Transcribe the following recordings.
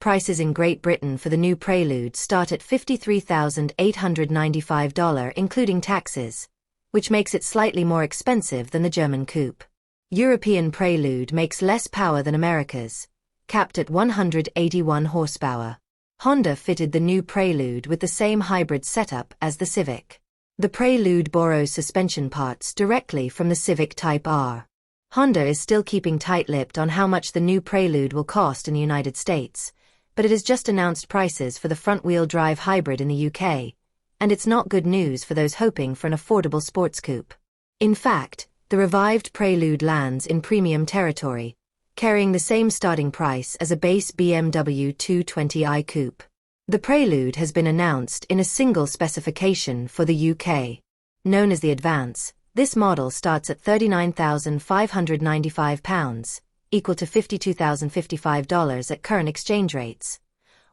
prices in Great Britain for the new Prelude start at $53,895 including taxes, which makes it slightly more expensive than the German Coupe. European Prelude makes less power than America's, capped at 181 horsepower. Honda fitted the new Prelude with the same hybrid setup as the Civic. The Prelude borrows suspension parts directly from the Civic Type R. Honda is still keeping tight-lipped on how much the new Prelude will cost in the United States, but it has just announced prices for the front-wheel drive hybrid in the UK, and it's not good news for those hoping for an affordable sports coupe. In fact, the revived Prelude lands in premium territory, carrying the same starting price as a base BMW 220i Coupe. The Prelude has been announced in a single specification for the UK. Known as the Advance, this model starts at £39,595, equal to $52,055 at current exchange rates,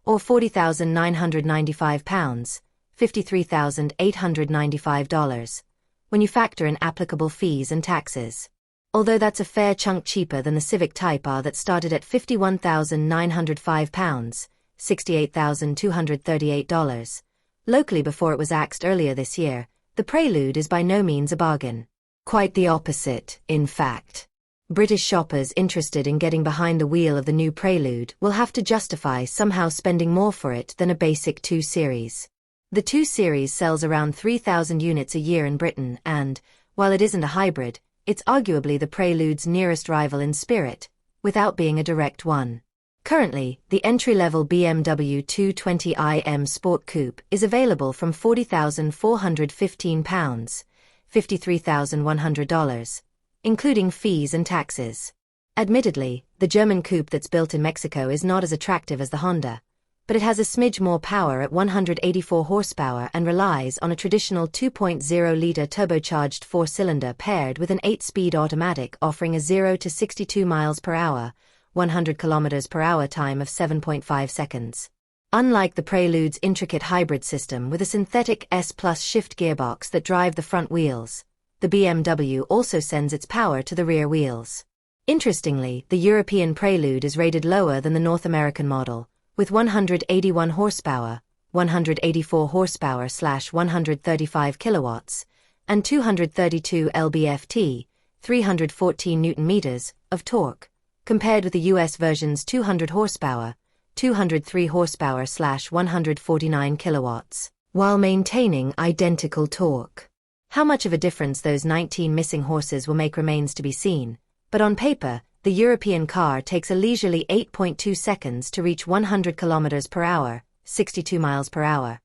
or £40,995, $53,895, when you factor in applicable fees and taxes. Although that's a fair chunk cheaper than the Civic Type R that started at £51,905, $68,238. Locally before it was axed earlier this year, the Prelude is by no means a bargain. Quite the opposite, in fact. British shoppers interested in getting behind the wheel of the new Prelude will have to justify somehow spending more for it than a basic 2 Series. The 2 Series sells around 3,000 units a year in Britain and, while it isn't a hybrid, it's arguably the Prelude's nearest rival in spirit, without being a direct one. Currently, the entry-level BMW 220i Sport Coupe is available from £40,415, $53,100, including fees and taxes. Admittedly, the German Coupe that's built in Mexico is not as attractive as the Honda, but it has a smidge more power at 184 horsepower and relies on a traditional 2.0-litre turbocharged 4-cylinder paired with an 8-speed automatic offering a 0 to 62 miles per hour, 100 km per hour time of 7.5 seconds. Unlike the Prelude's intricate hybrid system with a synthetic S+ shift gearbox that drive the front wheels, the BMW also sends its power to the rear wheels. Interestingly, the European Prelude is rated lower than the North American model, with 181 horsepower, 184 horsepower/135 kilowatts, and 232 lb-ft, 314 Nm, of torque, compared with the US version's 200 horsepower, 203 horsepower/149 kilowatts, while maintaining identical torque. How much of a difference those 19 missing horses will make remains to be seen, but on paper, the European car takes a leisurely 8.2 seconds to reach 100 km per hour, 62 miles per hour,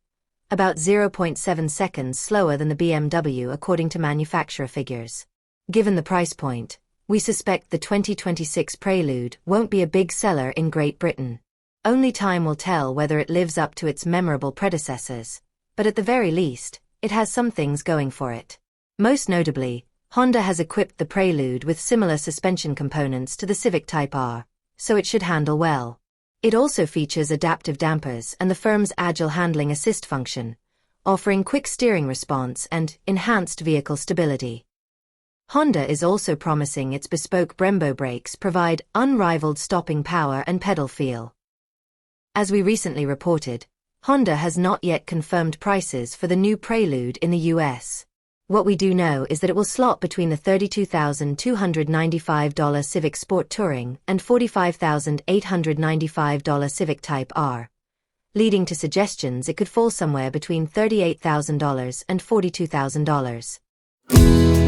about 0.7 seconds slower than the BMW according to manufacturer figures. Given the price point, we suspect the 2026 Prelude won't be a big seller in Great Britain. Only time will tell whether it lives up to its memorable predecessors, but at the very least, it has some things going for it. Most notably, Honda has equipped the Prelude with similar suspension components to the Civic Type R, so it should handle well. It also features adaptive dampers and the firm's agile handling assist function, offering quick steering response and enhanced vehicle stability. Honda is also promising its bespoke Brembo brakes provide unrivaled stopping power and pedal feel. As we recently reported, Honda has not yet confirmed prices for the new Prelude in the US. What we do know is that it will slot between the $32,295 Civic Sport Touring and $45,895 Civic Type R, leading to suggestions it could fall somewhere between $38,000 and $42,000.